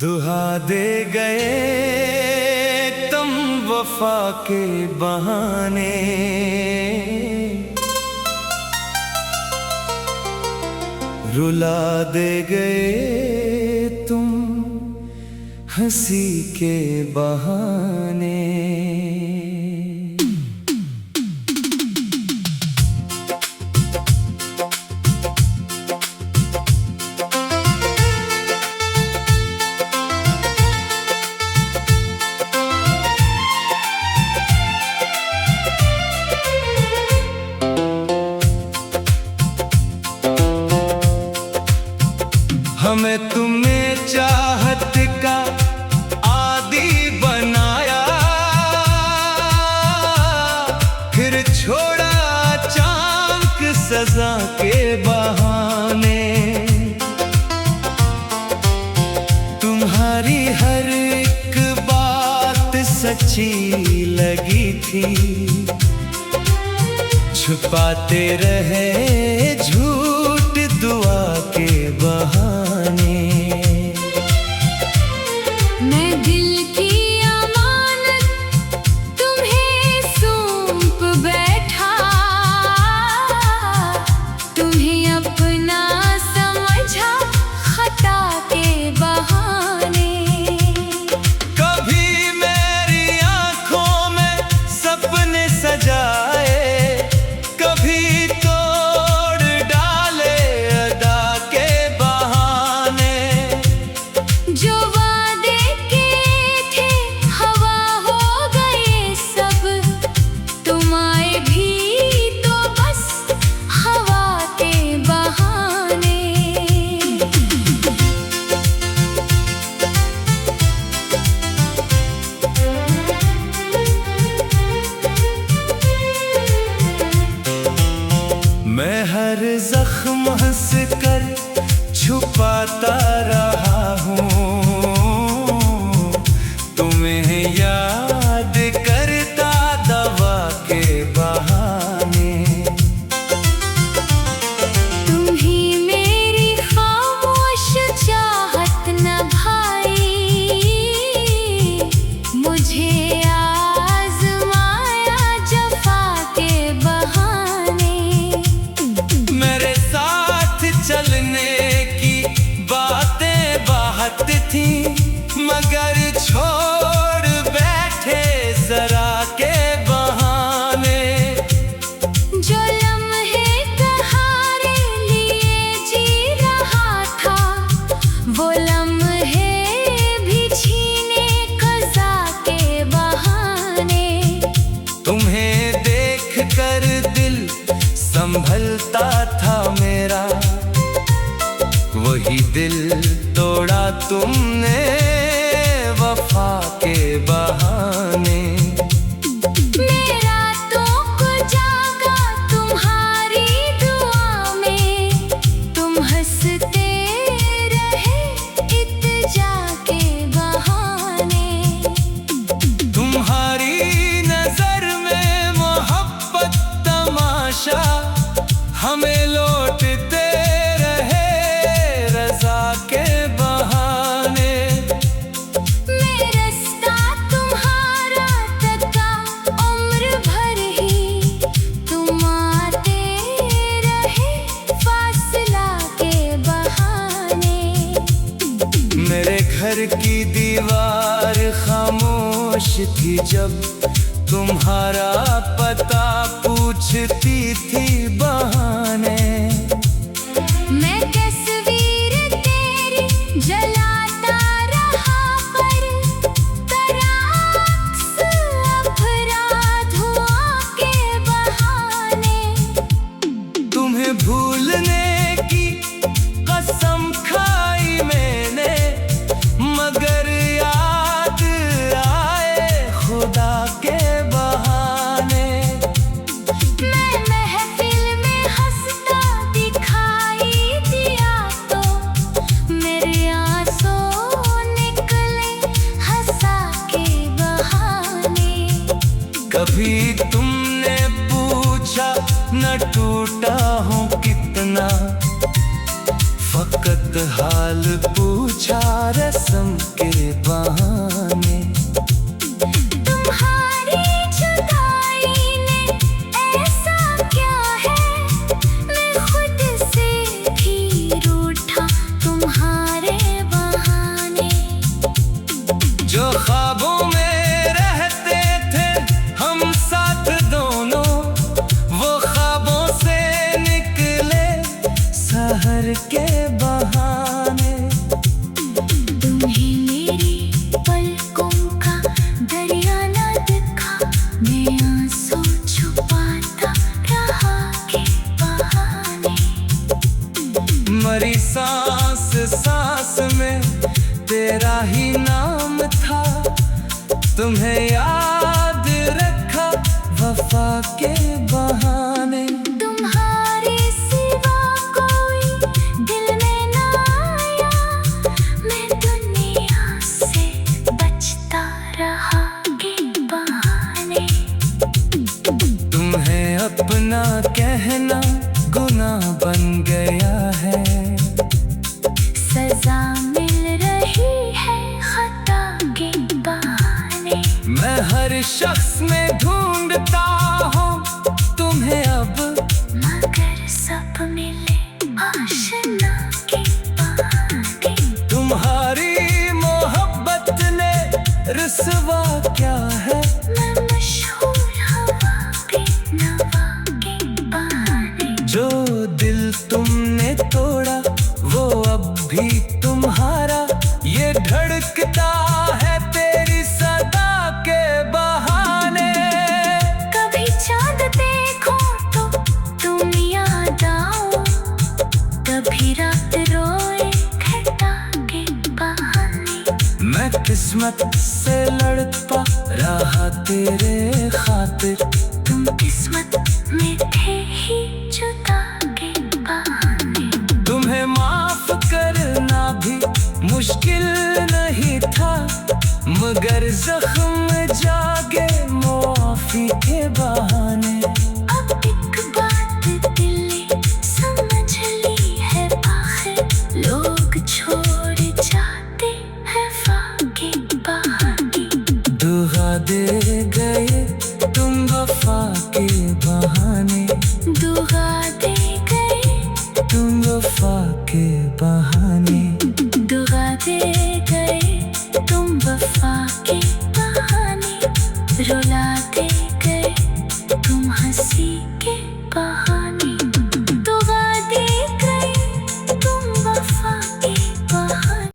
दुहा दे गए तुम वफा के बहाने, रुला दे गए तुम हंसी के बहाने। हमें तुमने चाहत का आदी बनाया, फिर छोड़ा अचानक सजा के बहाने। तुम्हारी हर एक बात सच्ची लगी थी, छुपाते रहे झूठ दुआ के बहाने। मैं दिल की अमानत तुम्हें सौंप बैठा, तुम्हें अपना समझा खता के बहाने। कभी मेरी आंखों में सपने सजाए, कभी तोड़ डाले अदा के बहाने। जो वादे किए थे हवा हो गए सब, तुम आए भी तो बस हवा के बहाने। मैं हर जख्म हंस कर छुपाता रहा हूँ, तुम्हें याद करता दवा के बहाने। तुम ही मेरी खामोश चाहत न भाई, मुझे आज़माया जफा के बहाने। मेरे साथ चलने की बातें बहुत थी, मगर छोड़ बैठे जरा के बहाने। जो लम्हे तुम्हारे लिए जी रहा था, वो लम्हे भी छीने क़ज़ा के बहाने। तुम्हें देख कर दिल संभलता था मेरा, वही दिल तोड़ा तुमने वफा के बहाने। मेरा तो को जागा तुम्हारी दुआ में, तुम हंसते रहे इत्जा के बहाने। तुम्हारी नजर में मोहब्बत तमाशा, हमें लौटते रहे रज़ा के बहाने। मैं रास्ता तुम्हारा तका उम्र भर ही, तुम आते रहे फासला के बहाने। मेरे घर की दीवार खामोश थी जब तुम्हारा पता पूछती थी बहाने। मैं तस्वीर तेरी जलाता रहा, पर तराक्स अपराध हुआ के बहाने। तुम्हें भूलने की कसम खाई मैंने, मगर याद आए खुदा के बहाने। मैं महफिल में हंसता दिखाई दिया तो, मेरे आंसू निकले हंसा के बहाने। कभी तुमने पूछा न टूटा हूँ कितना, फकत हाल पूछा रस्म ही नाम था, तुम्हें याद रखा वफा के बहाने। तुम्हारे सिवा कोई दिल में ना आया, मैं दुनिया से बचता रहा के बहाने। तुम्हें अपना कहना गुनाह बन गया है, सजा मिल रही है खता के बहाने। मैं हर शख्स में ढूंढता हूँ तुम्हें अब, मगर सब मिले आशना के बहाने। तुम्हारी मोहब्बत ने रुसवा क्या है, मैं मशहूर हवा पे नवा के बहाने। जो दिल तुमने तोड़ा वो अब भी तुम्हारा, ये धड़कता है तेरी सदा के बहाने। कभी चाँद देखो तो तुम याद आओ, कभी रात रोए घटा के बहाने। मैं किस्मत से लड़ता रहा तेरे खातिर, तुम किस्मत में थे ही जुदा के बहाने। तुम्हें माफ करना भी मुश्किल नहीं था, मगर जख्म जागे मुआफी के बहाने। अब एक बात दिल ने समझ ली है आखिर, लोग छोड़ जाते हैं वाके बहाने। दुआ दे गए तुम वफा के बहाने, दुआ दे गए तुम वफा के बहाने। दुआ दे गए तुम वफा के बहाने, रुला दे गए तुम हंसी के बहाने। दुआ दे गए तुम वफा के बहाने।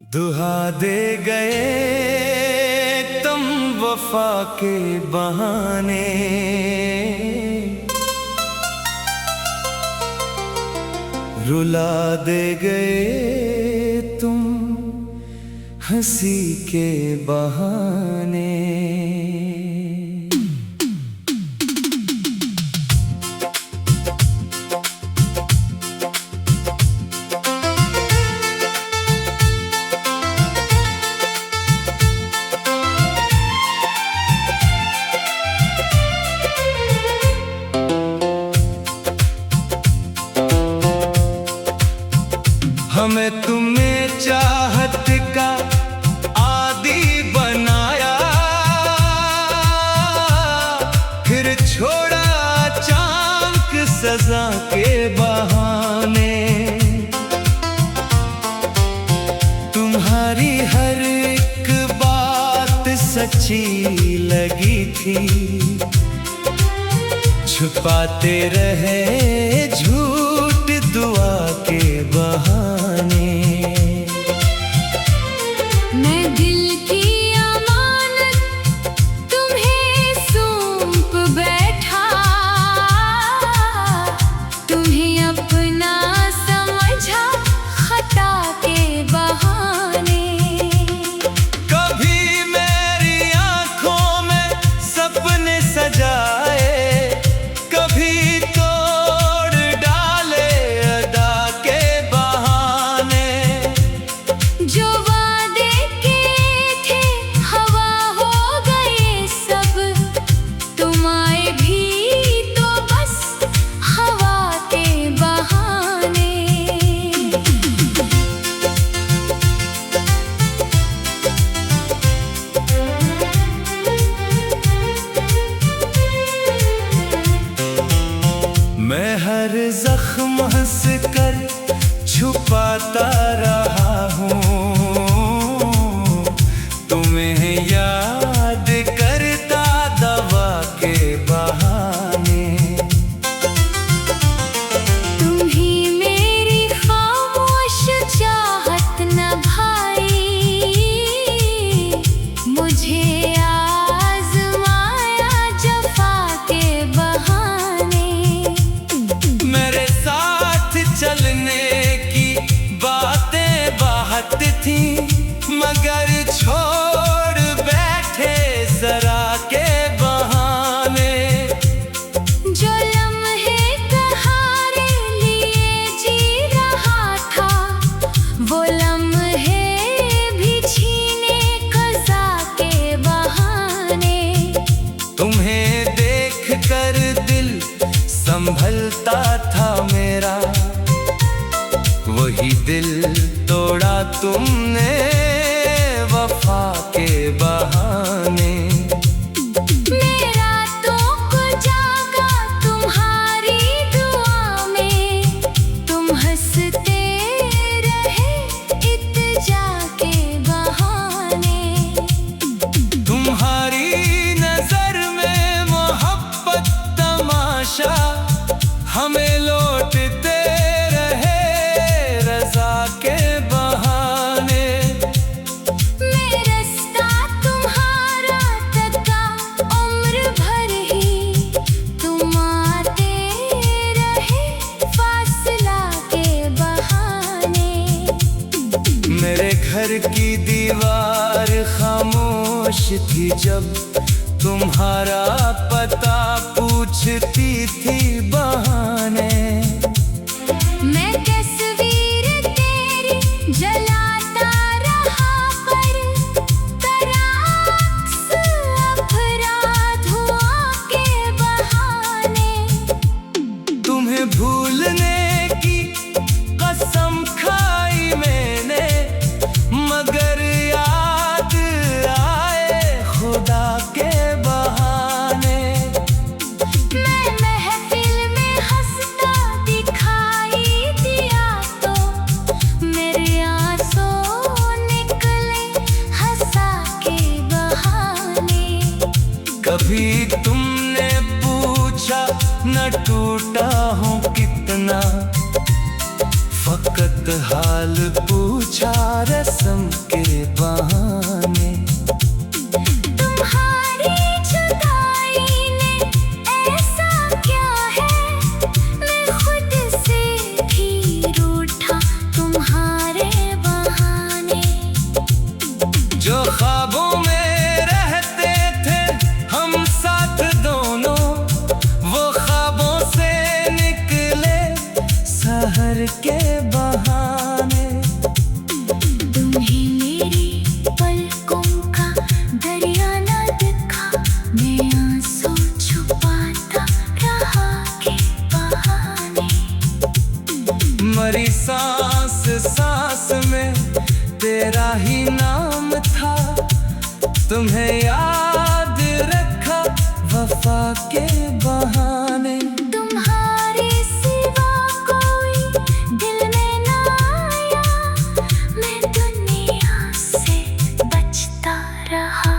दुआ दे गए तुम वफा के बहाने, रुला दे गए तुम हंसी के बहाने। हमें तुम्हें चाहत का आदी बनाया, फिर छोड़ा अचानक सजा के बहाने। तुम्हारी हर एक बात सच्ची लगी थी, छुपाते रहे झूठ दुआ के बहाने। मैं दिल की अमानत तुम्हें सौंप बैठा, तुम्हें अपना समझा खता के बहाने। कभी मेरी आंखों में सपने सजाए, कभी तोड़ डाले अदा के बहाने। संभलता था मेरा, वही दिल तोड़ा तुमने वफा के बहाने। मेरा तो जागा तुम्हारी दुआ में, तुम हंसते रहे इत्जा के बहाने। तुम्हारी नजर में मोहब्बत तमाशा, हमें लौटते रहे रजा के बहाने। मैं रास्ता तुम्हारा तका उम्र भर ही, तुम आते रहे फासला के बहाने। मेरे घर की दीवार खामोश थी जब तुम्हारा पता पूछती थी बहाने। मैं तस्वीर तेरी जलाता रहा, पर तराक्स अपराध हुआ के बहाने। तुम्हें भूलने की कसम खाई मैंने, मगर याद आए खुदा के बहाने। मैं महफिल में हंसता दिखाई दिया तो, मेरे आंसू निकले हंसा के बहाने। कभी तुमने पूछा न टूटा हूँ कितना, फकत हाल पूछा रस्म के बहाने। तुम्हारी जुदाई ने ऐसा क्या है, मैं खुद से भी रूठा तुम्हारे बहाने। जो ख्वाबों में रहते थे हम साथ दोनों, वो ख्वाबों से निकले सहर के बहाने। तुम्हें मेरी पलकों का दरिया न दिखा, मैं आंसू छुपाता रहा के बहाने। मरी सांस सांस में तेरा ही नाम था, तुम्हें याद रखा वफा के बहाने। तुम्हारे सिवा कोई दिल में न आया, मैं दुनिया से बचता रहा।